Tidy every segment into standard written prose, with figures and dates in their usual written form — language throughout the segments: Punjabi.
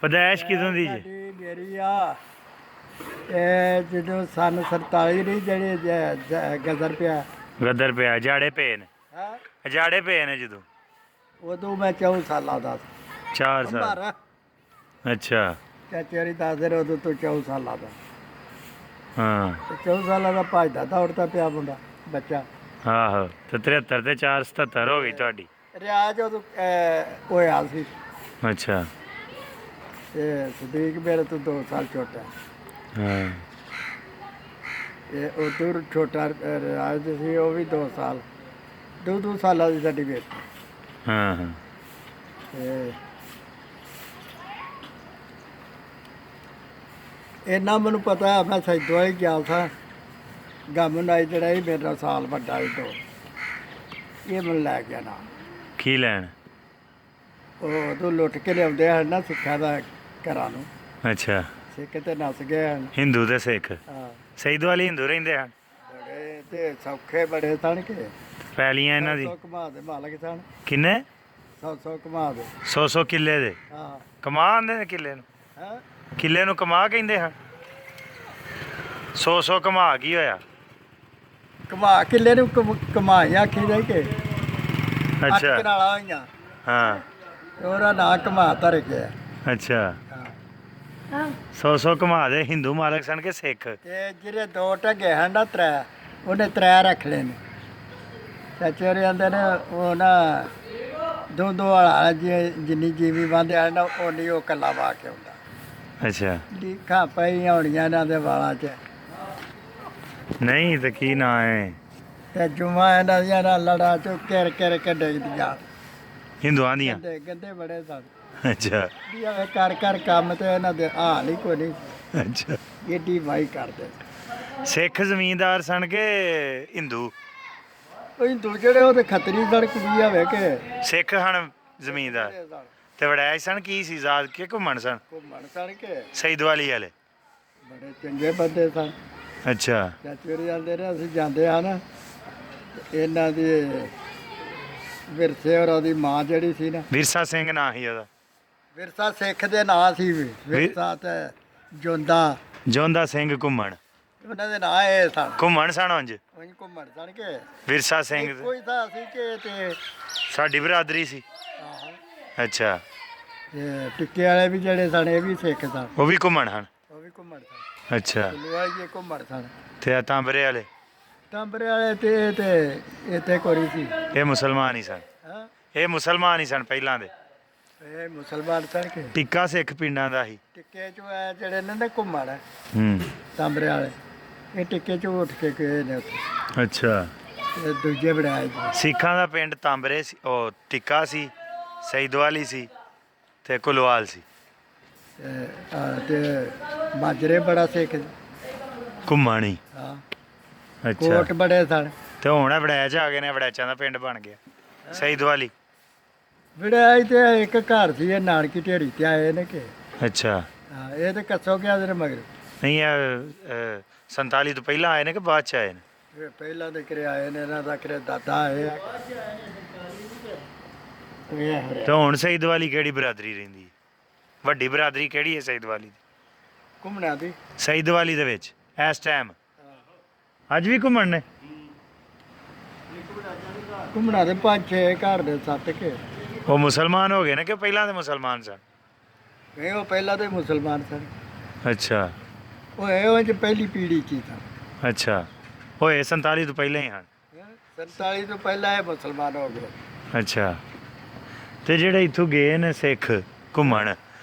ਪਦਾਇਸ਼ ਕਿਦੋਂ ਦੀ ਜੀ? ਮੇਰੀ ਆ ਇਹ ਜਦੋਂ ਸਨ 47 ਨਹੀਂ ਗਦਰ ਪਿਆ ਗੱਦਰ ਪਿਆ ਜਾੜੇ ਪਏ ਨੇ, ਹੈ ਜਾੜੇ ਪਏ ਨੇ ਜਦੋਂ ਉਦੋਂ ਮੈਂ 4 ਸਾਲਾਂ ਦਾ 4 ਸਾਲ। ਮਾਰਾ ਅੱਛਾ ਚਾਚੇ ਦੀ ਦੱਸਦੇ ਨੇ ਉਦੋਂ ਤੋਂ 4 ਸਾਲਾਂ ਦਾ ਹਾਂ 4 ਸਾਲਾਂ ਦਾ ਭੱਜਦਾ ਦੌੜਦਾ ਪਿਆ ਮੁੰਡਾ ਬੱਚਾ। ਆਹੋ ਤੇ 73 ਤੇ 4 77 ਹੋ ਗਈ ਤੁਹਾਡੀ। ਰਿਆਜ਼ ਉਦੋਂ ਹੋਇਆ ਸੀ ਅੱਛਾ ਤੇ ਸਦੀਕ ਮੇਰੇ ਤੋਂ 2 ਸਾਲ ਛੋਟਾ ਹਾਂ ਤੇ ਉਦੋਂ ਛੋਟਾ ਰਿਆਜ਼ ਸੀ ਉਹ ਵੀ 2 ਸਾਲ 2 ਸਾਲਾਂ ਦੀ ਸਾਡੀ ਬੇਟੀ। ਹਾਂ ਹਾਂ ਤੇ ਇੰਨਾ ਮੈਨੂੰ ਪਤਾ ਹੈ ਮੈਂ ਸੈਦੋ ਹੀ ਗਿਆ ਸਾਂ ਗਮ ਨਾਈ ਜਿਹੜਾ ਇਹ ਮੇਰਾ ਸਾਲ ਵੱਡਾ ਸੀ ਤੋਂ ਇਹ ਮੈਨੂੰ ਲੈ ਗਿਆ ਨਾ ਕੀ ਲੈਣ? ਉਹ ਤੋਂ ਲੁੱਟ ਕੇ ਲਿਆਉਂਦੇ ਹਨ ਨਾ ਸਿੱਖਾਂ ਦਾ ਘਰਾਂ ਨੂੰ। ਅੱਛਾ ਸਿੱਖ ਤੇ ਨੱਸ ਗਏ ਹਨ। ਹਿੰਦੂ ਤੇ ਸਿੱਖ ਹਾਂ ਸਈਦ ਵਾਲੀ ਹਿੰਦੂ ਰਹਿੰਦੇ ਹਨ। ਬੜੇ ਤੇ ਸੌਖੇ ਬੜੇ ਸਨ ਕਿ ਪੈਲੀਆਂ ਇਹਨਾਂ ਦੀ 100 ਕਮਾ ਦੇ ਮਾਲਕ ਸਨ। ਕਿੰਨੇ? 100 ਕਮਾ ਦੇ 100 ਕਿੱਲੇ ਦੇ ਹਾਂ ਕਮਾ ਆਂਦੇ ਨੇ ਕਿੱਲੇ ਨੂੰ? ਹੈ ਕਿੱਲੇ ਨੂੰ ਕਮਾ ਕਹਿੰਦੇ ਹਨ। 100 ਕਮਾ ਕੀ ਹੋਇਆ? ਕਮਾ ਕਿੱਲੇ ਨੂੰ ਕਮਾਈਆਂ ਆਖੀ ਦੇ ਕੇ 8 ਅੱਛਾ ਕਨਾਲਾਂ ਹੋਈਆਂ ਹਾਂ ਤੇ ਉਹਦਾ ਨਾਂ ਕਮਾ ਧਰ ਗਿਆ। ਅੱਛਾ ਹਾਂ 100 ਕਮਾ ਦੇ ਹਿੰਦੂ ਮਾਲਕ ਸਨ ਕਿ ਸਿੱਖ? ਤੇ ਜਿਹੜੇ 2 ਢੱਗੇ ਹਨ ਨਾ 3 ਉਹਨੇ 3 ਰੱਖ ਲਏ ਨੇ। ਚਾਚੇ ਹੋਰੀ ਆਂਦੇ ਨੇ ਉਹ ਨਾ ਦੋ ਵਾਲਾ ਜਿੰਨੀ ਜੀਵੀ ਬੰਦੇ ਆ ਨਾ ਉਨੀ ਉਹ ਕੱਲਾ ਵਾ ਕੇ ਆਉਂਦਾ। ਅੱਛਾ ਲੀਖਾਂ ਪਈਆਂ ਹੋਣੀਆਂ ਇਹਨਾਂ ਦੇ ਵਾਲਾਂ 'ਚ ਨਹੀਂ ਤੇ ਕੀ ਨਾਂ ਹੈ? ਤੇ ਜੁਮਾ ਇਹਨਾਂ ਦੀਆਂ ਨਾ ਲੜਾ ਚੋਂ ਕਿਰ ਕੇ ਡਿੱਗਦੀਆਂ। ਹਿੰਦੂਆਂ ਦੀਆਂ? ਗੰਦੇ ਬੜੇ ਸਨ ਅੱਛਾ ਵੀ ਐਵੇਂ ਕਰ ਕੰਮ ਤੇ ਇਹਨਾਂ ਦੇ ਹਾਲ ਹੀ ਕੋਈ ਨਹੀਂ ਅੱਛਾ ਏਡੀ ਵਾਈ ਕਰਦੇ। ਸਿੱਖ ਜ਼ਮੀਂਦਾਰ ਸਨ ਕਿ ਹਿੰਦੂ? ਉਹ ਹਿੰਦੂ ਜਿਹੜੇ ਉਹਦੇ ਖੱਤਰੀ ਸੜਕ ਵੀ ਆਵੇ ਕਿ ਸਿੱਖ ਹਨ ਜ਼ਮੀਂਦਾਰ ਤੇ ਵੜੈਚ ਸਨ ਕੀ ਸੀ ਜ਼ਾਦ ਕੇ ਘੁੰਮਣ ਸਨ? ਘੁੰਮਣ ਸੜ ਕੇ ਸਈਦ ਵਾਲੀ ਵਾਲੇ ਬੜੇ ਚੰਗੇ ਬੰਦੇ ਸਨ। ਅੱਛਾ ਚਾਚੇ ਹੋਰੀ ਆਂਦੇ ਨੇ ਅਸੀਂ ਜਾਂਦੇ ਹਨ ਇਹਨਾਂ ਦੀ ਵਿਰਸੇ ਔਰ ਉਹਦੀ ਮਾਂ ਜਿਹੜੀ ਸੀ ਨਾ ਵਿਰਸਾ ਸਿੰਘ ਨਾਂ ਸੀ ਉਹਦਾ। ਵਿਰਸਾ ਸਿੱਖ ਦੇ ਨਾਂ ਸੀ ਵੀ ਵਿਰਸਾ ਤੇ ਜੋਂਦਾ ਜੋਂਦਾ ਸਿੰਘ ਘੁੰਮਣ ਉਹਨਾਂ ਦੇ ਨਾਂ ਇਹ ਸਨ। ਘੁੰਮਣ ਸਨ ਉਂਝ ਉਹੀ ਘੁੰਮਣ ਸੜ ਕੇ ਵਿਰਸਾ ਸਿੰਘ ਕੋਈ ਤਾਂ ਸੀ ਕਿ ਤੇ ਸਾਡੀ ਬਰਾਦਰੀ ਸੀ। ਆਹੋ ਅੱਛਾ ਤੇ ਟਿੱਕੇ ਵਾਲੇ ਵੀ ਜਿਹੜੇ ਸਨ ਇਹ ਵੀ ਸਿੱਖ ਸਨ। ਉਹ ਵੀ ਘੁੰਮਣ ਹਨ? ਉਹ ਵੀ ਘੁੰਮਣ ਸਨ। ਅੱਛਾ ਲੁਆਈ ਜੇ ਘੁੰਮਣ ਸਨ। ਤੇ ਆ ਤਾਂਬਰੇ ਵਾਲੇ? ਟਾਂਬਰੇ ਵਾਲੇ ਤੇ ਇੱਥੇ ਕੋਰੀ ਸੀ। ਇਹ ਮੁਸਲਮਾਨ ਹੀ ਸਨ? ਹਾਂ ਇਹ ਮੁਸਲਮਾਨ ਹੀ ਸਨ ਪਹਿਲਾਂ ਦੇ? ਇਹ ਮੁਸਲਮਾਨ ਸਨ ਕੇ ਟਿੱਕਾ ਸਿੱਖ ਪਿੰਡਾਂ ਦਾ ਹੀ? ਟਿੱਕੇ ਚੋਂ ਇਹ ਜਿਹੜੇ ਨੇ ਨਾ ਘੁੰਮਣ ਹੂੰ ਟਾਂਬਰੇ ਵਾਲੇ ਇਹ ਟਿੱਕੇ ਚੋਂ ਉੱਠ ਕੇ ਗਏ ਨੇ ਉੱਥੇ। ਅੱਛਾ ਤੇ ਦੂਜੇ ਬਣਾਏ ਜੀ ਸਿੱਖਾਂ ਦਾ ਪਿੰਡ ਤਾਂਬਰੇ ਸੀ, ਉਹ ਟਿੱਕਾ ਸੀ, ਸਈਦਵਾਲੀ ਸੀ ਤੇ ਕੁਲਵਾਲ ਸੀ। ਤੇ ਮਾਜਰੇ ਬੜਾ ਸਿੱਖ ਘੁੰਮਣੀ? ਹਾਂ ਅੱਛਾ ਕੋਟ ਬੜੇ ਸਨ। ਤੇ ਹੁਣ ਵੜੈਚ ਆ ਗਏ ਨੇ, ਵੜੈਚਾਂ ਦਾ ਪਿੰਡ ਬਣ ਗਿਆ ਸਈਦਵਾਲੀ। ਵਿੜਾਈ ਤੇ ਇੱਕ ਘਰ ਸੀ ਇਹ ਨਾਨਕੀ ਢੇਰੀ ਤੇ ਆਏ ਨੇ ਕਿ ਅੱਛਾ ਹਾਂ ਇਹ ਤੇ ਕੱਸੋ ਗਿਆ ਦੇ ਮਗਰ ਨਹੀਂ ਇਹ 47 ਤੋਂ ਪਹਿਲਾਂ ਆਏ ਨੇ ਕਿ ਬਾਅਦ ਚ ਆਏ ਨੇ? ਇਹ ਪਹਿਲਾਂ ਦੇ ਕਰੇ ਆਏ ਨੇ ਇਹਨਾਂ ਦਾ ਕਰੇ ਦਾਦਾ ਆਏ ਆ। ਤੇ ਹੁਣ ਸਈਦਵਾਲੀ ਕਿਹੜੀ ਬਰਾਦਰੀ ਰਹਿੰਦੀ ਹੈ? ਵੱਡੀ ਬਰਾਦਰੀ ਕਿਹੜੀ ਹੈ ਸਈਦਵਾਲੀ ਦੀ? ਘੁੰਮਣਾ ਦੀ ਸਈਦਵਾਲੀ ਦੇ ਵਿੱਚ ਇਸ ਟਾਈਮ ਅੱਜ ਵੀ ਘੁੰਮਣ ਨੇ? ਘੁੰਮਣਾ ਦੇ 5-6 ਘਰ ਦੇ 7 ਕੇ ਉਹ ਮੁਸਲਮਾਨ ਹੋ ਗਏ ਨੇ ਕਿ ਪਹਿਲਾਂ ਦੇ ਮੁਸਲਮਾਨ ਸਨ? ਇਹ ਉਹ ਪਹਿਲਾਂ ਦੇ ਮੁਸਲਮਾਨ ਸਨ। ਅੱਛਾ ਉਹ ਇਹੋ ਜਿਹੀ ਪਹਿਲੀ ਪੀੜ੍ਹੀ ਚ ਸਨ। ਅੱਛਾ ਹੋਏ 47 ਤੋਂ ਪਹਿਲਾਂ ਹੀ ਹਨ? 47 ਤੋਂ ਪਹਿਲਾਂ ਇਹ ਮੁਸਲਮਾਨ ਹੋ ਗਏ। ਅੱਛਾ ਤੇ ਜਿਹੜੇ ਇੱਥੋਂ ਗਏ ਨੇ ਸਿੱਖ ਘੁੰਮਣ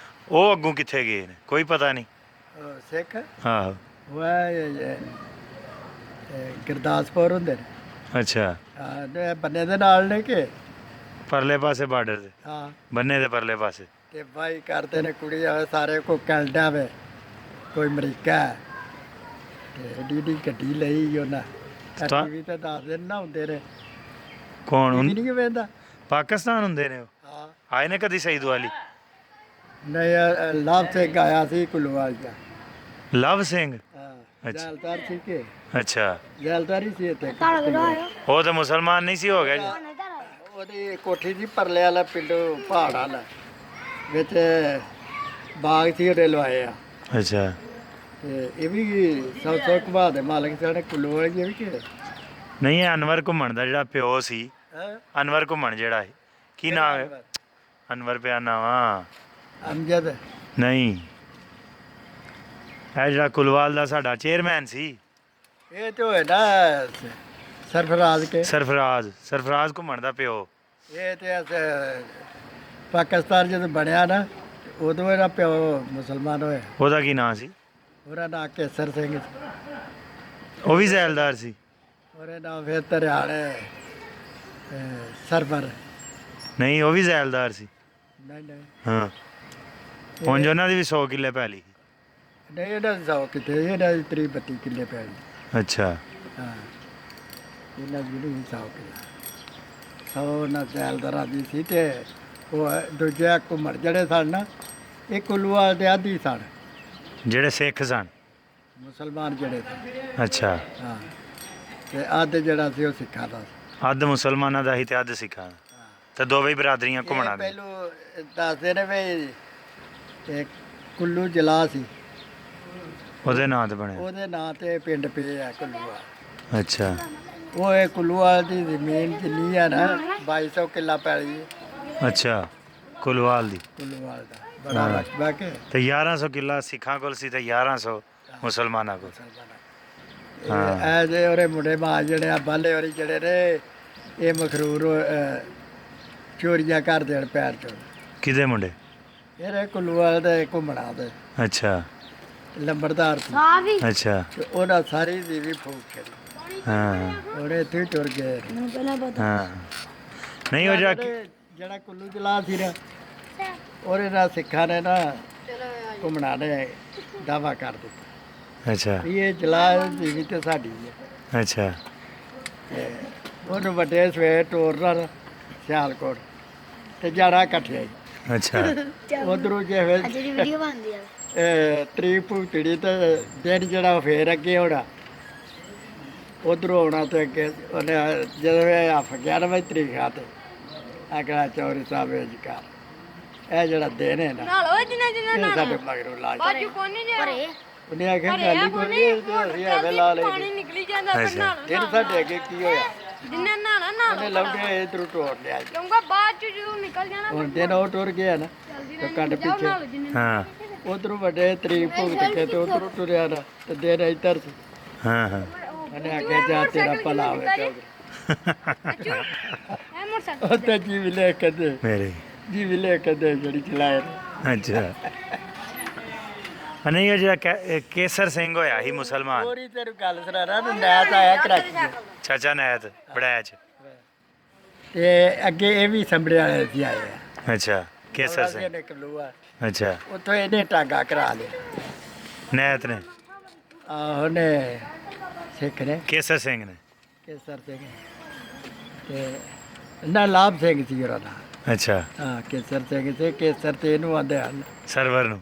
ਉਹ ਅੱਗੋਂ ਕਿੱਥੇ ਗਏ ਨੇ ਕੋਈ ਪਤਾ ਨਹੀਂ? ਸਿੱਖ ਆਹੋ ਉਹ ਗੁਰਦਾਸਪੁਰ ਹੁੰਦੇ ਨੇ। ਅੱਛਾ ਹਾਂ ਤੇ ਬੰਨੇ ਦੇ ਨਾਲ ਨੇ ਕਿ ਪਰਲੇ ਪਾਸੇ ਬਾਰਡਰ ਤੇ ਹਾਂ ਬੰਨੇ ਦੇ ਪਰਲੇ ਪਾਸੇ? ਤੇ ਬਾਈ ਕਰਦੇ ਨੇ ਕੁੜੀ ਆਵੇ ਸਾਰੇ ਕੋ ਕੈਨੇਡਾ ਵੇ ਕੋਈ ਅਮਰੀਕਾ ਤੇ ਏਡੀ ਗੱਡੀ ਲਈ ਉਹਨਾਂ ਟੀਵੀ ਤੇ ਦੱਸ ਦਿਨ ਨਾ ਹੁੰਦੇ ਨੇ। ਕੌਣ ਟੀਵੀ ਹੁਣ? ਨਹੀਂ ਵੇਂਦਾ ਪਾਕਿਸਤਾਨ ਹੁੰਦੇ ਨੇ ਉਹ? ਹਾਂ ਆਏ ਨੇ ਕਦੀ ਸਈਦਵਾਲੀ? ਨਹੀਂ ਲਾਭ ਸਿੰਘ ਆਇਆ ਸੀ ਕੁਲਵਾਲ ਦਾ। ਲਵ ਸਿੰਘ? ਹਾਂ ਅੱਛਾ। ਜੈਲਦਾਰ ਸੀ ਕਿ ਅੱਛਾ ਜੈਲਦਾਰ ਹੀ ਸੀ ਇੱਥੇ ਉਹ ਤਾਂ ਮੁਸਲਮਾਨ ਨਹੀਂ ਸੀ ਹੋ ਗਿਆ ਜੀ? ਉਹਦੀ ਕੋਠੀ ਦੀ ਪਰਲੇ ਵਾਲਾ ਪਿੰਡ ਪਹਾੜ ਵਾਲਾ ਵਿੱਚ ਬਾਗ ਸੀ ਉਹਦੇ ਲਵਾਏ ਆ ਅੱਛਾ ਤੇ ਇਹ ਵੀ ਸੌ ਘਬਾ ਦੇ ਮਾਲਕ ਸਾਡੇ ਕੁੱਲੂ ਵਾਲੇ ਜੀ ਵੀ ਕਿ ਨਹੀਂ ਇਹ ਅਨਵਰ ਘੁੰਮਣ ਦਾ ਜਿਹੜਾ ਪਿਓ ਸੀ ਹੈ ਅਨਵਰ ਘੁੰਮਣ ਜਿਹੜਾ ਹੈ ਕੀ ਨਾਮ ਹੈ ਅਨਵਰ ਪਿਆ ਨਾਮ ਅਮਜਦ ਨਹੀਂ ਇਹ ਜਿਹੜਾ ਕੁਲਵਾਲ ਦਾ ਸਾਡਾ ਚੇਅਰਮੈਨ ਸੀ ਇਹ ਤੇ ਹੋਏ ਨਾ ਸਰਫਰਾਜ਼ ਕੇ ਸਰਫਰਾਜ਼ ਘੁੰਮਣ ਦਾ ਪਿਓ ਇਹ ਤੇ ਪਾਕਿਸਤਾਨ ਜਦੋਂ ਬਣਿਆ ਨਾ ਉਦੋਂ ਇਹਦਾ ਪਿਓ ਮੁਸਲਮਾਨ ਹੋਇਆ ਉਹਦਾ ਕੀ ਨਾਂ ਸੀ ਉਹਦਾ ਨਾਂ ਕੇਸਰ ਸਿੰਘ ਸੀ ਉਹ ਵੀ ਜ਼ੈਲਦਾਰ ਸੀ ਉਹਦੇ ਨਾਂ ਫਿਰ ਧਰਿਆਲੇ ਸਰਵਰ ਨਹੀਂ ਉਹ ਵੀ ਜ਼ੈਲਦਾਰ ਸੀ ਨਹੀਂ ਨਹੀਂ ਹਾਂ ਹੁਣ ਉਹਨਾਂ ਦੀ ਵੀ 100 ਕਿੱਲੇ ਪੈਲੀ ਨਹੀਂ ਇਹਨਾਂ ਦੀ 100 ਕਿੱਥੇ ਇਹਨਾਂ ਦੀ 30-32 ਕਿੱਲੇ ਪੈ ਗਈ ਅੱਛਾ ਹਾਂ ਇਹਨਾਂ ਦੀ ਨਹੀਂ 100 ਕਿੱਲੇ 100 ਨਾ ਜ਼ੈਲਦਾਰਾਂ ਦੀ ਸੀ ਤੇ ਉਹ ਦੂਜੇ ਘੁੰਮਣ ਜਿਹੜੇ ਸਨ ਨਾ ਇਹ ਕੁੱਲੂਵਾਲ ਦੇ ਆਦੀ ਸਨ ਜਿਹੜੇ ਸਿੱਖ ਸਨ ਮੁਸਲਮਾਨ ਜਿਹੜੇ ਸਨ ਅੱਛਾ ਹਾਂ ਤੇ ਅੱਧ ਜਿਹੜਾ ਸੀ ਉਹ ਸਿੱਖਾਂ ਦਾ ਸੀ ਅੱਧ ਮੁਸਲਮਾਨਾਂ ਦਾ ਹੀ ਤੇ ਅੱਧ ਸਿੱਖਾਂ ਦਾ ਹਾਂ ਤੇ ਦੋਵੇਂ ਹੀ ਬਰਾਦਰੀਆਂ ਇਹ ਘੁੰਮਣਾ ਦੇ ਪਹਿਲੋਂ ਦੱਸਦੇ ਨੇ ਵੀ ਇਹ ਕੁੱਲੂ ਜਲਾ ਸੀ ਉਹਦੇ ਨਾਂ ਤੇ ਬਣਿਆ ਉਹਦੇ ਨਾਂ ਤੇ ਪਿੰਡ ਪਏ ਆ ਕੁੱਲੂਵਾਲ ਅੱਛਾ ਉਹ ਇਹ ਕੁੱਲੂਵਾਲ ਦੀ ਜ਼ਮੀਨ ਜਿੰਨੀ ਆ ਨਾ 2200 ਕਿੱਲਾ ਪੈਲੀ ਹੈ ਅੱਛਾ ਕੁਲਵਾਲ ਦੀ ਕੁੱਲੂਵਾਲ ਦਾ ਬੜਾ ਰਕਬਾ ਕੇ ਤੇ 1100 ਕਿੱਲਾ ਸਿੱਖਾਂ ਕੋਲ ਸੀ ਤੇ 1100 ਮੁਸਲਮਾਨਾਂ ਕੋਲ ਹਾਂ। ਇਹ ਜੇ ਉਹਦੇ ਮੁੰਡੇ ਮਾਂ ਜਿਹੜੇ ਆ ਬਾਲੇ ਹੋਰੀ ਜਿਹੜੇ ਨੇ ਇਹ ਮਖਰੂਰ ਚੋਰੀਆਂ ਕਰਦੇ ਹਨ ਪੈਰ ਚੋਂ ਕਿਹਦੇ ਮੁੰਡੇ ਇਹਦੇ ਕੁੱਲੂਵਾਲ ਦੇ ਘੁੰਮਣਾ ਦੇ ਅੱਛਾ ਲੰਬੜਦਾਰ ਸੀ ਅੱਛਾ ਤੇ ਉਹਨਾਂ ਸਾਰੀ ਦੀ ਵੀ ਫੂਕ ਕਰੀ ਹਾਂ ਉਹਦੇ ਇੱਥੇ ਹੀ ਟੁਰ ਗਏ ਹਾਂ ਨਹੀਂ ਉਹ ਜਿਹੜਾ ਜਿਹੜਾ ਕੁੱਲੂ ਜਲਾ ਸੀ ਨਾ ਉਹਦੇ ਨਾਲ ਸਿੱਖਾਂ ਨੇ ਨਾ ਘੁੰਮਣਾ ਨੇ ਦਾਵਾ ਕਰ ਦਿੱਤਾ ਅੱਛਾ ਵੀ ਇਹ ਜਲਾ ਦੀ ਵੀ ਤੇ ਸਾਡੀ ਹੈ ਅੱਛਾ ਤੇ ਉਹਨੂੰ ਵੱਡੇ ਸਵੇਰ ਟੋਰਨਾ ਸਿਆਲਕੋਟ ਤੇ ਜਾਣਾ ਇਕੱਠੇ ਹੀ ਅੱਛਾ ਉਧਰੋਂ ਜੇ ਫਿਰ ਜਿਹੜੀ ਵੀਡੀਓ ਬਣਦੀ ਆ ਤਰੀ ਭੁਗਤੜੀ ਤੇ ਦਿਨ ਜਿਹੜਾ ਫੇਰ ਅੱਗੇ ਹੋਣਾ ਉਧਰੋਂ ਆਉਣਾ ਤੇ ਅੱਗੇ ਉਹਨੇ ਜਦੋਂ ਇਹ ਆਫ 11ਵੀਂ ਤਰੀਕ ਆ ਤੇ ਅਗਲਾ ਚੌਰੀ ਸਾਹਿਬ ਵਿਚਕਾਰ ਇਹ ਜਿਹੜਾ ਦਿਨ ਹੈ ਨਾ ਨਾਲੋ ਜਿੰਨਾ ਇਹ ਸਾਡੇ ਮਗਰੋਂ ਲਾ ਦਿੱਤਾ। ਬਾਜੂ ਕੋਨੀ ਜੇ ਉਹਨੇ ਆਖਿਆ ਗੱਲ ਹੀ ਕੋਈ ਨਹੀਂ ਅਸੀਂ ਐਵੇਂ ਲਾ ਲਏ ਪਾਣੀ ਨਿਕਲੀ ਜਾਂਦਾ ਫਿਰ ਅੱਛਾ। ਨਾਲੋ ਦਿਨ ਸਾਡੇ ਅੱਗੇ ਕੀ ਹੋਇਆ ਜਿੰਨਾ ਨਾਲਾ ਉਹਨੇ ਨਾਲੋ ਲੰਘੇ ਇਧਰੋਂ ਟੋੜ ਲਿਆ ਜੀ। ਕਿਉਂਕਿ ਬਾਅਦ ਚ ਜਦੋਂ ਨਿਕਲ ਜਾਣਾ ਹੁਣ ਦਿਨ ਉਹ ਟੁਰ ਗਿਆ ਨਾ ਤੇ ਕੱਢ ਪਿੱਛੇ ਨਾਲੋ ਜਿੰਨੇ ਹਾਂ ਉਧਰੋਂ ਵੱਡੇ ਤਰੀਕ ਭੁਗਤ ਕੇ ਤੇ ਉਧਰੋਂ ਟੁਰਿਆ ਨਾ ਤੇ ਦਿਨ ਇੱਧਰ ਸੀ ਹਾਂ ਹਾਂ ਉਹਨੇ ਆਖਿਆ ਜਾ ਤੇਰਾ ਭਲਾ ਹੋਵੇ ਚੌਧਰੀ ਐ ਮੋਟਰਸਾਈਕਲ ਉਹ ਤੇ ਜੀ ਵੀ ਲੈ ਕਦੇ ਮੇਰੇ ਜੀ ਵੀ ਲੈ ਕਦੇ ਜਿਹੜੀ ਚਲਾਏ ਅੱਛਾ ਨਹੀਂ ਉਹ ਜਿਹੜਾ ਕੇਸਰ ਸਿੰਘ ਹੋਇਆ ਸੀ ਮੁਸਲਮਾਨ ਹੋਰੀ ਤੇਰੀ ਗੱਲ ਸੁਣਾ ਨਾ ਨੈਤ ਆਇਆ ਕਰਾਚੀ ਤੋਂ। ਚਾਚਾ ਨੈਤ ਬੜੈਚ ਤੇ ਅੱਗੇ ਇਹ ਵੀ ਸੰਭੜੇ ਵਾਲੇ ਸੀ ਆਏ ਆ ਅੱਛਾ ਕੇਸਰ ਸਿੰਘ ਨੇ ਕਲੂਆ ਅੱਛਾ ਉੱਥੋਂ ਇਹਨੇ ਟਾਗਾ ਕਰਾ ਲਿਆ ਨੈਤ ਨੇ ਉਹਨੇ ਸਿੱਖ ਨੇ ਕੇਸਰ ਸਿੰਘ ਨੇ ਕੇਸਰ ਸਿੰਘ ਤੇ ਨਾ ਲਾਭ ਸਿੰਘ ਸੀ ਉਹਦਾ ਨਾਂ। ਅੱਛਾ ਹਾਂ ਕੇਸਰ ਸਿੰਘ ਤੇ ਕੇਸਰ ਤੇ ਇਹਨੂੰ ਆਂਦੇ ਹਨ ਸਰਵਰ ਨੂੰ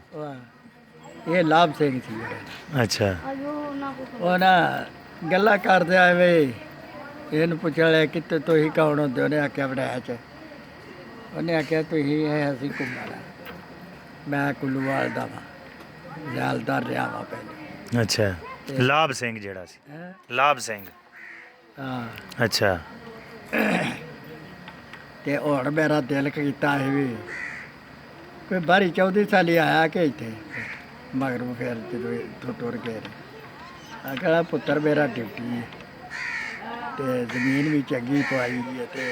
ਇਹ ਲਾਭ ਸਿੰਘ ਸੀ ਉਹਦਾ। ਅੱਛਾ ਆਜੋ ਨਾ ਕੋ ਉਹ ਨਾ ਗੱਲਾਂ ਕਰਦੇ ਆਏ ਵੇ ਇਹਨੂੰ ਪੁੱਛਿਆ ਲਿਆ ਕਿ ਤੁਸੀਂ ਕੌਣ ਹੁੰਦੇ ਉਹਨੇ ਆਖਿਆ ਵੜਾਇਆ ਚ ਉਹਨੇ ਆਖਿਆ ਤੁਸੀਂ ਹੈ ਅਸੀਂ ਘੁੰਮਣਾ ਮੈਂ ਕੁੱਲੂਵਾਲ ਦਾ ਵਾਂ ਜ਼ਾਲਦਾਰ ਰਿਹਾ ਵਾਂ ਪਹਿਲੇ ਅੱਛਾ ਲਾਭ ਸਿੰਘ ਜਿਹੜਾ ਸੀ ਹੈਂ? ਲਾਭ ਸਿੰਘ ਹਾਂ ਅੱਛਾ ਤੇ ਹੁਣ ਮੇਰਾ ਦਿਲ ਕੀਤਾ ਸੀ ਵੀ ਕੋਈ ਬਾਰੀ 14 ਸਾਲੀ ਆਇਆ ਕਿ ਇੱਥੇ ਮਗਰੋਂ ਫਿਰ ਜਦੋਂ ਇੱਥੋਂ ਟੁਰ ਗਏ ਆਖਿਆ ਪੁੱਤਰ ਮੇਰਾ ਡਿਊਟੀ ਹੈ ਤੇ ਜ਼ਮੀਨ ਵੀ ਚੰਗੀ ਪਵਾਈ ਹੈ ਤੇ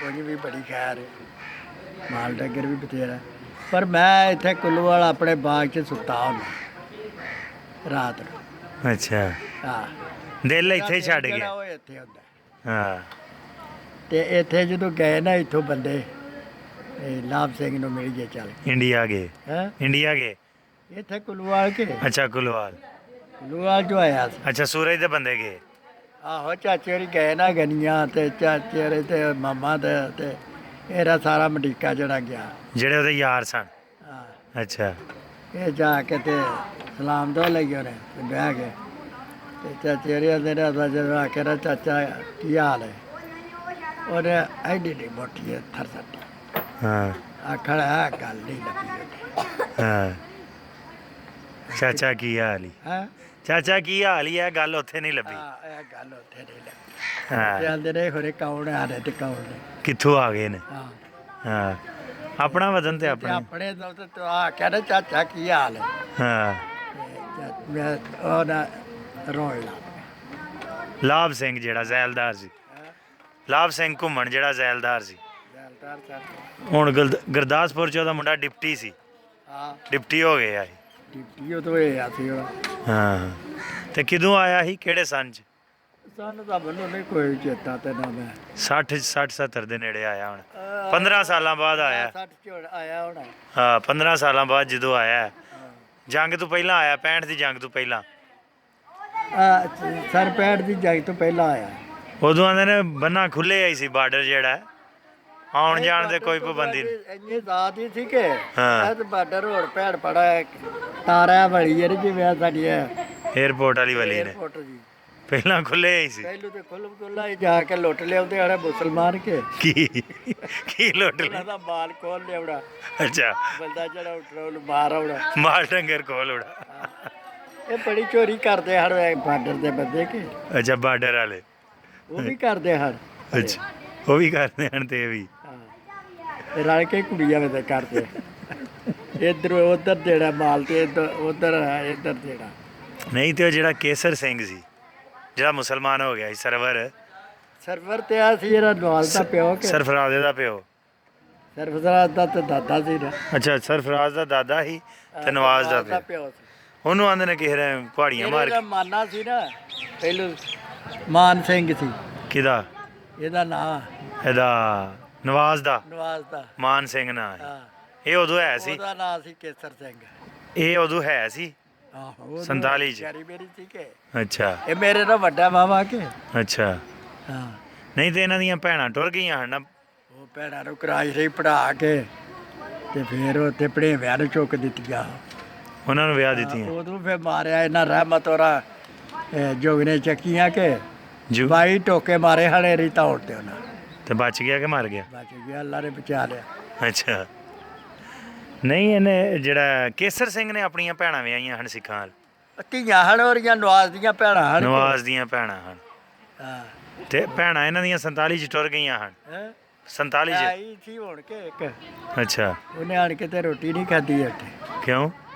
ਉਹਦੀ ਵੀ ਬੜੀ ਖੈਰ ਹੈ ਮਾਲ ਡੰਗਰ ਵੀ ਬਥੇਰਾ ਪਰ ਮੈਂ ਇੱਥੇ ਕੁੱਲੂਵਾਲ ਆਪਣੇ ਬਾਗ 'ਚ ਸੁੱਤਾ ਹੁੰਦਾ ਰਾਤ ਨੂੰ ਅੱਛਾ ਹਾਂ ਦਿਲ ਇੱਥੇ ਹੀ ਛੱਡ ਜਿਹੜਾ ਗਿਆ ਉਹ ਇੱਥੇ ਹੁੰਦਾ ਹਾਂ ਤੇ ਇੱਥੇ ਜਦੋਂ ਗਏ ਨਾ ਇੱਥੋਂ ਬੰਦੇ ਇਹ ਲਾਭ ਸਿੰਘ ਨੂੰ ਮਿਲ ਗਏ ਚੱਲ ਇੰਡੀਆ ਗਏ ਹੈ ਇੰਡੀਆ ਗਏ ਇੱਥੇ ਕੁਲਵਾਲ ਕੇ ਅੱਛਾ ਕੁਲਵਾਲ ਕੁਲਵਾਲ ਜੋ ਆਇਆ ਸੀ ਅੱਛਾ ਸੂਰਜ ਦੇ ਬੰਦੇ ਗਏ ਆਹੋ ਚਾਚੇ ਹੋਰੀ ਗਏ ਨਾ ਗਨੀਆਂ ਤੇ ਚਾਚੇ ਹੋਰੀ ਤੇ ਮਾਮਾ ਦੇ ਤੇ ਇਹਦਾ ਸਾਰਾ ਮਡੀਕਾ ਜਿਹੜਾ ਗਿਆ ਜਿਹੜੇ ਉਹਦੇ ਯਾਰ ਸਨ ਹਾਂ ਅੱਛਾ ਇਹ ਜਾ ਕੇ ਤੇ ਸਲਾਮ ਦੋ ਲਈ ਉਹਨੇ ਤੇ ਬਹਿ ਗਏ ਤੇ ਚਾਚੇ ਹੋਰੀ ਦੇ ਨਾਲ ਜਦੋਂ ਆ ਕੇ ਨਾ ਚਾਚਾ ਕੀ ਹਾਲ ਹੈ ਉਹਨੇ ਐਡੀ ਡੀ ਮੋਟੀ ਥਰ ਸੱਟੀ ਹਾਂ ਆਖੜਾ ਗੱਲ ਨਹੀਂ ਲੱਗੀ ਉਹਨੇ। ਹਾਂ ਚਾਚਾ ਕੀ ਹਾਲ ਹੀ ਹਾਂ ਚਾਚਾ ਕੀ ਹਾਲ ਹੀ ਹੈ ਗੱਲ ਉੱਥੇ ਨਹੀਂ ਲੱਭੀ ਇਹ ਗੱਲ ਉੱਥੇ ਨਹੀਂ ਲੱਗੀ ਤੇ ਹਾਂ ਆਂਦੇ ਨੇ ਹੋਰੇ ਕੌਣ ਆ ਰਹੇ ਤੇ ਕੌਣ ਨਹੀਂ ਕਿੱਥੋਂ ਆ ਗਏ ਨੇ ਹਾਂ ਹਾਂ ਆਪਣਾ ਵਤਨ ਤੇ ਤੇ ਆਪਣਾ ਆਪਣੇ ਤੋਂ ਤੇ ਆ ਕਹਿੰਦਾ ਚਾਚਾ ਕੀ ਹਾਲ ਹੈ ਹਾਂ ਮੈਂ ਉਹ ਨਾ ਰੋਣ ਲੱਗ ਲਾਭ ਸਿੰਘ ਜਿਹੜਾ ਜ਼ੈਲਦਾਰ ਸੀ ਲਾਭ ਸਿੰਘ ਘੁੰਮਣ ਜਿਹੜਾ ਜ਼ੈਲਦਾਰ ਸੀ ਜਲਦਾਰ ਸਾਹਿਬ ਹੁਣ ਗੁਰਦਾਸਪੁਰ ਚ ਉਹਦਾ ਮੁੰਡਾ ਡਿਪਟੀ ਸੀ ਹਾਂ ਡਿਪਟੀ ਹੋ ਗਿਆ ਸੀ ਡਿਪਟੀ ਉਹ ਤੋਂ ਇਹ ਆ ਸੀ ਉਹ ਹਾਂ ਤੇ ਕਿਦੋਂ ਆਇਆ ਸੀ ਕਿਹੜੇ ਸੰਨ ਚ ਸਾਨੂੰ ਤਾਂ ਮੈਨੂੰ ਨਹੀਂ ਕੋਈ ਚੇਤਾ ਤੇ ਨਾ ਮੈਂ 60 70 ਦੇ ਨੇੜੇ ਆਇਆ ਹੁਣ 15 ਸਾਲਾਂ ਬਾਅਦ ਆਇਆ 60 ਚ ਆਇਆ ਹੋਣਾ ਹਾਂ 15 ਸਾਲਾਂ ਬਾਅਦ ਜਦੋਂ ਆਇਆ ਜੰਗ ਤੋਂ ਪਹਿਲਾਂ ਆਇਆ 65 ਦੀ ਜੰਗ ਤੋਂ ਪਹਿਲਾਂ ਸਰ ਪੈੜ ਦੀ ਜੰਗ ਤੋਂ ਪਹਿਲਾਂ ਆਇਆ ਉਦੋਂ ਆਂਦੇ ਨੇ ਬੰਨਾ ਖੁੱਲੇ ਆਈ ਸੀ ਬਾਰਡਰ ਜਿਹੜਾ ਹੈ। ਆਉਣ ਜਾਣ ਦੇ ਕੋਈ ਪਾਬੰਦੀ ਨਹੀਂ ਇੰਨੀ ਜ਼ਾਤ ਹੀ ਸੀ ਕਿ ਹਾਂ। ਇਹ ਤਾਂ ਬਾਰਡਰ ਹੋਰ ਪੈੜ ਪੜਾ ਤਾਰਿਆ ਵਾਲੀ ਹੈ ਜਿਵੇਂ ਸਾਡੀ 에어ਪੋਰਟ ਵਾਲੀ ਵਲੀ ਨੇ 에어ਪੋਰਟ ਜੀ ਪਹਿਲਾਂ ਖੁੱਲੇ ਆਈ ਸੀ ਪਹਿਲੂ ਤੇ ਖੁੱਲਾ ਹੀ ਜਾ ਕੇ ਲੁੱਟ ਲਿਆਉਂਦੇ ਆੜੇ ਮੁਸਲਮਾਨ ਕੇ ਕੀ ਲੁੱਟ ਉਹਨਾਂ ਲਿਆ ਦਾ ਮਾਲ ਖੋਲ ਲਿਆਉਣਾ ਅੱਛਾ ਬੰਦਾ ਜਿਹੜਾ ਉੱਠਣਾ ਬਾਹਰ ਆਉਣਾ ਮਾਲ ਡੰਗਰ ਕੋਲ ਉੜਾ ਇਹ ਬੜੀ ਚੋਰੀ ਕਰਦੇ ਹਨ ਬਾਰਡਰ ਦੇ ਬੰਦੇ ਕੇ ਅੱਛਾ ਬਾਰਡਰ ਵਾਲੇ ਉਹ ਵੀ ਕਰਦੇ ਹਨ ਅੱਛਾ ਉਹ ਵੀ ਕਰਦੇ ਹਨ ਤੇ ਇਹ ਵੀ ਹਾਂ ਇਹ ਰਲ ਕੇ ਕੁੜੀਆਂ ਵੇ ਕਰਦੇ ਇੱਧਰ ਉੱਧਰ ਜਿਹੜਾ ਮਾਲ ਤੇ ਉੱਧਰ ਇੱਧਰ ਜਿਹੜਾ ਨਹੀਂ ਤੇ ਉਹ ਜਿਹੜਾ ਕੇਸਰ ਸਿੰਘ ਸੀ ਜਿਹੜਾ ਮੁਸਲਮਾਨ ਹੋ ਗਿਆ ਸੀ ਸਰਵਰ ਤੇ ਆ ਸੀ ਜਿਹੜਾ ਨਵਾਜ਼ ਦਾ ਪਿਓ ਕਿ ਸਰਫਰਾਜ਼ ਦਾ ਪਿਓ ਸਰਫਰਾਜ਼ ਦਾ ਤੇ ਦਾਦਾ ਸੀ ਨਾ ਅੱਛਾ ਸਰਫਰਾਜ਼ ਦਾ ਦਾਦਾ ਸੀ ਤੇ ਨਵਾਜ਼ ਦਾ ਪਿਓ ਪਿਓ ਸੀ ਉਹਨੂੰ ਆਂਦੇ ਨੇ ਕਿਸੇ ਨੇ ਪਹਾੜੀਆਂ ਮਾਰ ਇਹਦਾ ਮਾਨਾ ਸੀ ਨਾ ਪਹਿਲੂ ਮਾਨ ਸਿੰਘ ਸੀ ਕਿਦਾ ਇਹਦਾ ਨਾਂ ਇਹਦਾ ਨਵਾਜ਼ ਦਾ ਨਵਾਜ਼ ਦਾ ਮਾਨ ਸਿੰਘ ਨਾਂ ਸੀ। ਹਾਂ ਇਹ ਉਦੋਂ ਹੈ ਸੀ ਉਹਦਾ ਨਾਂ ਸੀ ਕੇਸਰ ਸਿੰਘ ਇਹ ਉਦੋਂ ਹੈ ਸੀ ਆਹੋ 47 ਚ। ਮੇਰੀ ਸੀ ਕਿ ਅੱਛਾ ਇਹ ਮੇਰੇ ਨਾਲ ਵੱਡਾ ਮਾਮਾ ਕੇ ਅੱਛਾ ਹਾਂ ਨਹੀਂ ਤੇ ਇਹਨਾਂ ਦੀਆਂ ਭੈਣਾਂ ਟੁਰ ਗਈਆਂ ਹਨ ਨਾ ਉਹ ਭੈਣਾਂ ਨੂੰ ਕਰਾਈ ਰਹੀ ਪੜਾ ਕੇ ਤੇ ਫਿਰ ਉੱਥੇ ਭੜੇਵਿਆਂ ਨੂੰ ਚੁੱਕ ਦਿੱਤੀਆਂ ਉਹਨਾਂ ਨੂੰ ਵਿਆਹ ਦਿੱਤੀਆਂ ਉਦੋਂ ਫਿਰ ਮਾਰਿਆ ਇਹਨਾਂ ਰਹਿਮਤ ਹੋਰਾਂ ਜੋਗਨੇ ਚੱਕੀਆਂ ਕੇ ਜੂ 22 ਟੋਕੇ ਮਾਰੇ ਹਲੇ ਰੀ ਤੌੜ ਤੇ ਉਹਨਾਂ ਤੇ ਬਚ ਗਿਆ ਕਿ ਮਰ ਗਿਆ ਬਚ ਗਿਆ ਅੱਲਾ ਨੇ ਬਚਾ ਲਿਆ ਅੱਛਾ ਨਹੀਂ ਇਹਨੇ ਜਿਹੜਾ ਕੇਸਰ ਸਿੰਘ ਨੇ ਆਪਣੀਆਂ ਭੈਣਾਂ ਵਿਆਹੀਆਂ ਹਨ ਸਿੱਖਾਂ ਨਾਲ ਧੀਆਂ ਹਨ ਔਰੀਆਂ ਨਵਾਜ਼ ਦੀਆਂ ਭੈਣਾਂ ਹਨ ਨਵਾਜ਼ ਦੀਆਂ ਭੈਣਾਂ ਹਨ ਹਾਂ ਤੇ ਭੈਣਾਂ ਇਹਨਾਂ ਦੀਆਂ 47 ਚ ਟੁਰ ਗਈਆਂ ਹਨ 47 ਚ ਆਈ ਸੀ ਹੁਣ ਕੇ ਇੱਕ ਅੱਛਾ ਉਹਨੇ ਆਣ ਕੇ ਤੇ ਰੋਟੀ ਨਹੀਂ ਖਾਧੀ ਉੱਥੇ ਕਿਉਂ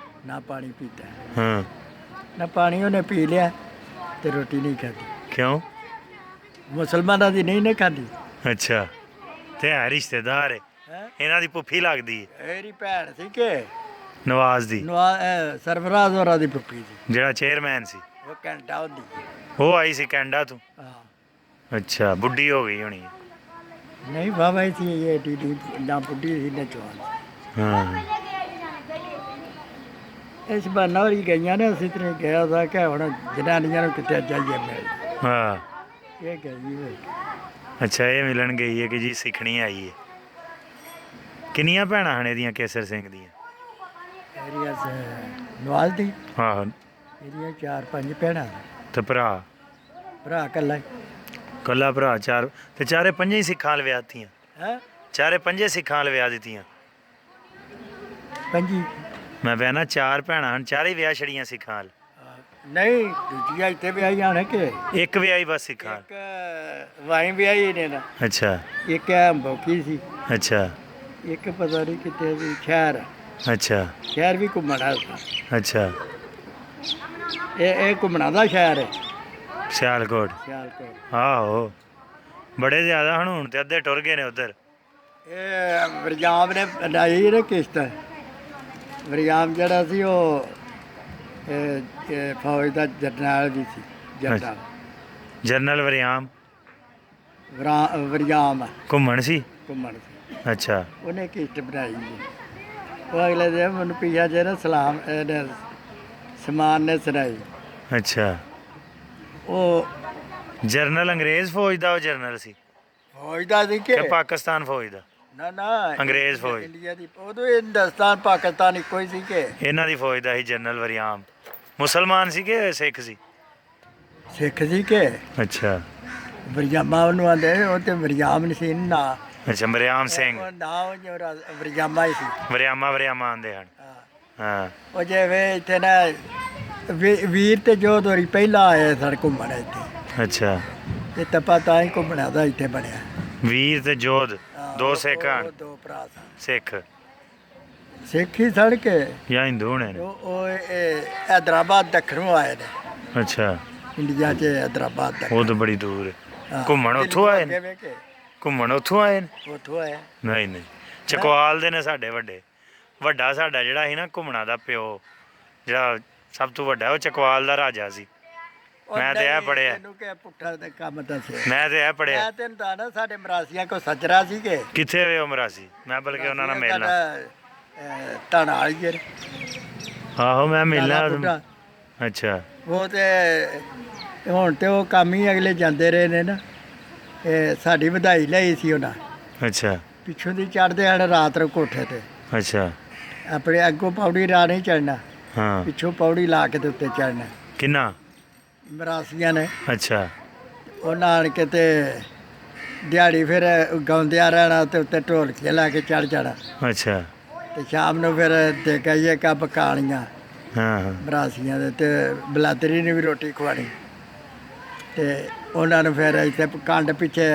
ਨਾ ਪਾਣੀ ਪੀਤਾ ਹਾਂ ਨਾ ਪਾਣੀ ਉਹਨੇ ਪੀ ਲਿਆ ਤੇ ਰੋਟੀ ਨਹੀਂ ਖਾਧੀ ਕਿਉਂ ਮੁਸਲਮਾਨਾਂ ਦੀ ਨਹੀਂ ਨੇ ਖਾਧੀ ਅੱਛਾ ਤੇ ਹੈ ਰਿਸ਼ਤੇਦਾਰ ਹੈ ਹੈ ਇਹਨਾਂ ਦੀ ਪੁੱਫੀ ਲੱਗਦੀ ਹੈ ਇਹਦੀ ਭੈਣ ਸੀ ਕਿ ਨਵਾਜ਼ ਦੀ ਸਰਫਰਾਜ਼ ਹੋਰਾਂ ਦੀ ਪੁੱਪੀ ਸੀ ਜਿਹੜਾ ਚੇਅਰਮੈਨ ਸੀ ਉਹ ਘੰਟਾ ਹੁੰਦੀ ਉਹ ਆਈ ਸੀ ਕੈਨੇਡਾ ਤੋਂ ਹਾਂ ਅੱਛਾ ਬੁੱਢੀ ਹੋ ਗਈ ਹੋਣੀ ਨਹੀਂ ਬਾਬਾ ਹੀ ਸੀ ਇਹ ਡੀ ਨਾ ਬੁੱਢੀ ਸੀ ਨਾ ਜਵਾਨ ਹਾਂ ਇਸ ਬਹਾਨਾ ਹੋਰੀ ਗਈਆਂ ਨੇ ਅਸੀਂ ਤੇ ਗਿਆ ਦਾ ਕਿ ਹੁਣ ਜਨਾਨੀਆਂ ਨੂੰ ਕਿੱਥੇ ਜਾਈਏ ਮਿਲ ਹਾਂ ਇਹ ਗਈ ਹੋਈ ਅੱਛਾ ਇਹ ਮਿਲਣ ਗਈ ਹੈ ਕਿ ਜੀ ਸਿੱਖਣੀ ਆਈ ਹੈ ਕਿੰਨੀਆਂ ਭੈਣਾਂ ਹਨ ਇਹਦੀਆਂ ਕੇਸਰ ਸਿੰਘ ਦੀਆਂ ਏਰੀਆ ਨਵਾਜ਼ ਦੀ ਆਹੋ ਇਹਦੀਆਂ 4-5 ਭੈਣਾਂ ਤੇ ਭਰਾ ਭਰਾ ਕੱਲਾ ਕੱਲਾ ਭਰਾ ਚਾਰ ਤੇ ਚਾਰੇ ਪੰਜੇ ਹੀ ਸਿੱਖਾਂ ਨਾਲ ਵਿਆਹ ਦਿੱਤੀਆਂ ਹੈ ਚਾਰੇ ਪੰਜੇ ਸਿੱਖਾਂ ਨਾਲ ਵਿਆਹ ਦਿੱਤੀਆਂ ਪੰਜੀ ਮੈਂ ਕਹਿਣਾ ਚਾਰ ਭੈਣਾਂ ਹਨ ਚਾਰੇ ਹੀ ਵਿਆਹ ਛੜੀਆਂ ਸਿੱਖਾਂ ਨਾਲ ਨਹੀਂ ਦੂਜੀਆਂ ਇੱਥੇ ਵੀ ਆਈਆਂ ਨੇ ਕਿ ਇੱਕ ਵਿਆਹੀ ਬਸ ਸਿੱਖਾਂ ਇੱਕ ਵਾਈ ਵੀ ਆਈ ਨੇ ਨਾ ਅੱਛਾ ਇੱਕ ਹੈ ਬੋਕੀ ਸੀ ਅੱਛਾ ਇੱਕ ਪਤਾ ਨਹੀਂ ਕਿਤੇ ਸੀ ਅੱਛਾ ਸ਼ਹਿਰ ਵੀ ਘੁੰਮਣਾ ਸੀ ਅੱਛਾ ਇਹ ਘੁੰਮਣਾ ਦਾ ਸ਼ਹਿਰ ਹੈ ਸਿਆਲਕੋਟ ਸਿਆਲਕੋਟ ਆਹੋ ਬੜੇ ਜ਼ਿਆਦਾ ਹੁਣ ਤੇ ਅੱਧੇ ਟੁਰ ਗਏ ਨੇ ਉਧਰ ਇਹ ਵਰਜਾਮ ਨੇ ਲਾਈ ਨਾ ਕਿਸ਼ਤ ਵਰਜਾਮ ਜਿਹੜਾ ਸੀ ਉਹ ਇਹ ਫੌਜ ਦਾ ਜਰਨੈਲ ਵੀ ਸੀ ਜਰਨੈਲ ਜਨਰਲ ਵਰਿਆਮ ਵਰਜਾਮ ਘੁੰਮਣ ਸੀ ਘੁੰਮਣ ਸੀ ਅੱਛਾ ਉਹਨੇ ਕਿਸ਼ਤ ਬਣਾਈ ਜੀ ਉਹ ਅਗਲੇ ਦਿਨ ਮੈਨੂੰ ਪਿਆ ਜਿਹੜਾ ਸਲਾਮ ਸਮਾਨ ਨੇ ਸੁਣਾਈ ਅੱਛਾ ਉਹ ਜਰਨਲ ਅੰਗਰੇਜ਼ ਫੌਜ ਦਾ ਉਹ ਜਰਨਲ ਸੀ ਫੌਜ ਦਾ ਸੀ ਕਿ ਕਿ ਪਾਕਿਸਤਾਨ ਫੌਜ ਦਾ ਨਾ ਅੰਗਰੇਜ਼ ਫੌਜ। ਇੰਡੀਆ ਦੀ ਉਦੋਂ ਹਿੰਦੁਸਤਾਨ ਪਾਕਿਸਤਾਨ ਇੱਕੋ ਹੀ ਸੀ ਕਿ ਇਹਨਾਂ ਦੀ ਫੌਜ ਦਾ ਸੀ ਜਨਰਲ ਵਰਿਆਮ ਮੁਸਲਮਾਨ ਸੀ ਕਿ ਸਿੱਖ ਸੀ ਸਿੱਖ ਸੀ ਕਿ ਅੱਛਾ ਵਰਜਾਮਾ ਉਹਨੂੰ ਆਂਦੇ ਉਹ ਤੇ ਵਰਜਾਮ ਨਹੀਂ ਸੀ ਨਾ ਅੱਛਾ ਵਰਿਆਮ ਸਿੰਘ ਉਹ ਨਾ ਉਹ ਵਰਜਾਮਾ ਹੀ ਸੀ ਵਰਿਆਮਾ ਆਂਦੇ ਹਨ ਹਾਂ ਹਾਂ ਉਹ ਜਿਵੇਂ ਇੱਥੇ ਨਾ ਵੀਰ ਤੇ ਜੋਧ ਹੋਰੀ ਪਹਿਲਾਂ ਆਏ ਸਨ ਘੁੰਮਣ ਇੱਥੇ। ਅੱਛਾ ਇਹ ਤਪਾ ਤਾਂ ਹੀ ਘੁੰਮਣਾ ਦਾ ਇੱਥੇ ਬਣਿਆ। ਵੀਰ ਤੇ ਜੋਧ ਹਾਂ, ਦੋ ਉਹ- ਸਿੱਖ ਹਨ ਉਹ ਦੋ ਭਰਾ ਸਨ। ਸਿੱਖ ਸਿੱਖ ਹੀ ਸਨ ਕਿ ਜਾਂ ਹਿੰਦੂ ਨੇ ਉਹ ਇਹ ਹੈਦਰਾਬਾਦ ਦੱਖਣੋਂ ਆਏ ਨੇ। अच्छा ਇੰਡੀਆ 'ਚ ਹੈਦਰਾਬਾਦ ਤੱਕ ਉਹ ਤਾਂ ਬੜੀ ਦੂਰ ਹੈ ਹਾਂ, ਘੁੰਮਣ ਉੱਥੋਂ ਆਏ ਨੇ ਅੱਗੇ ਵੇਖ ਕੇ ਘੁੰਮਣ ਉੱਥੋਂ ਆਏ ਨੇ ਉੱਥੋਂ ਆਏ। ਨਹੀਂ ਨਹੀਂ ਚਕਵਾਲ ਦੇ ਨੇ ਸਾਡੇ ਵੱਡਾ ਸਾਡਾ ਜਿਹੜਾ ਸੀ ਨਾ ਘੁੰਮਣਾ ਦਾ ਪਿਓ ਜਿਹੜਾ ਸਭ ਤੋਂ ਵੱਡਾ ਉਹ ਚਕਵਾਲ ਦਾ ਰਾਜਾ ਸੀ ਉਹ ਮੈਂ ਤੇ ਇਹ ਨਹੀਂ, ਪੜ੍ਹਿਆ। ਇਹਨੂੰ ਕਿ ਪੁੱਠਾ ਦੇ ਕੰਮ ਦੱਸਿਆ। ਮੈਂ ਤੇ ਇਹ ਪੜਿਆ ਮੈਂ ਤੈਨੂੰ ਤਾਂ ਨਾ ਸਾਡੇ ਮਰਾਸੀਆਂ ਕੋ ਸੱਜਰਾ ਸੀਗੇ। ਕਿੱਥੇ ਵੇ ਉਹ ਮਰਾਸੀ ਮੈਂ ਬਲਕਿ ਉਹਨਾਂ ਨਾਲ ਮਿਲਣਾ ਧਾਣਾ ਵਾਲੀ ਜਰ ਆਹੋ ਮੈਂ ਮਿਲਣਾ ਬੁੱਢਾ। ਅੱਛਾ ਉਹ ਤੇ ਹੁਣ ਤੇ ਉਹ ਕੰਮ ਹੀ ਅਗਲੇ ਜਾਂਦੇ ਰਹੇ ਨੇ ਨਾ। ਇਹ ਸਾਡੀ ਵਧਾਈ ਲਈ ਸੀ ਉਹਨਾਂ ਅੱਛਾ ਪਿੱਛੋਂ ਦੀ ਚੜਦੇ ਹਨ ਰਾਤ ਨੂੰ ਕੋਠੇ ਤੇ। ਅੱਛਾ ਆਪਣੇ ਅੱਗੋਂ ਪੌੜੀ ਰਾਹ ਨਹੀਂ ਚੜਨਾ, ਹਾਂ ਪਿੱਛੋਂ ਪੌੜੀ ਲਾ ਕੇ ਤੇ ਉੱਤੇ ਚੜਨਾ। ਕਿੰਨਾ ਮਰਾਸੀਆਂ ਨੇ ਅੱਛਾ ਉਹਨਾਂ ਆਣ ਕੇ ਤੇ ਦਿਹਾੜੀ ਫਿਰ ਗਾਉਂਦਿਆਂ ਰਹਿਣਾ ਤੇ ਉੱਤੇ ਢੋਲਕੀਆਂ ਲਾ ਕੇ ਚੜ ਜਾਣਾ ਅੱਛਾ ਤੇ ਸ਼ਾਮ ਨੂੰ ਫਿਰ ਦੇ ਗਈਏ ਕੱਪ ਕਾਲੀਆਂ ਹਾਂ ਹਾਂ ਮਰਾਸੀਆਂ ਦੇ ਤੇ ਬਲਾਦਰੀ ਨੇ ਵੀ ਰੋਟੀ ਖਵਾਣੀ ਤੇ ਉਹਨਾਂ ਨੂੰ ਫਿਰ ਇੱਥੇ ਕੰਡ ਪਿੱਛੇ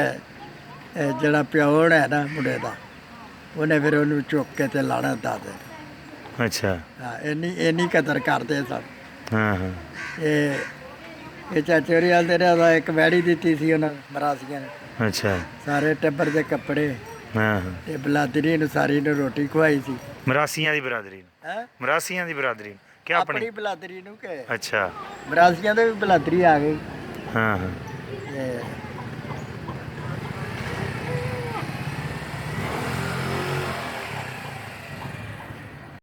ਜਿਹੜਾ ਪਿਓ ਹੈ ਨਾ ਮੁੰਡੇ ਦਾ ਉਹਨੇ ਫਿਰ ਉਹਨੂੰ ਚੁੱਕ ਕੇ ਤੇ ਲਾਣਾ ਦਾਦੇ। ਅੱਛਾ ਹਾਂ ਇੰਨੀ ਕਦਰ ਕਰਦੇ ਸਨ। ਹਾਂ ਹਾਂ ਇਹ ਚਾਚੇ ਹੋਰੀ ਵਾਲੇ ਨੇ ਉਹਦਾ ਇੱਕ ਵੈੜੀ ਦਿੱਤੀ ਸੀ ਉਹਨਾਂ ਮਰਾਸੀਆਂ ਨੇ। ਅੱਛਾ ਸਾਰੇ ਟੱਬਰ ਦੇ ਕੱਪੜੇ ਹਾਂ ਹਾਂ ਤੇ ਬਲਾਦਰੀ ਨੂੰ ਸਾਰੀ ਨੂੰ ਰੋਟੀ ਖਵਾਈ ਸੀ। ਮਰਾਸੀਆਂ ਦੀ ਬਰਾਦਰੀ ਨੂੰ ਹੈ ਮਰਾਸੀਆਂ ਦੀ ਬਰਾਦਰੀ ਨੂੰ ਕਿ ਆਪਣੀ ਆਪਣੀ ਬਲਾਦਰੀ ਨੂੰ ਕਿ ਅੱਛਾ ਮਰਾਸੀਆਂ ਦੇ ਵੀ ਬਲਾਦਰੀ ਆ ਗਈ। ਹਾਂ ਹਾਂ ਤੇ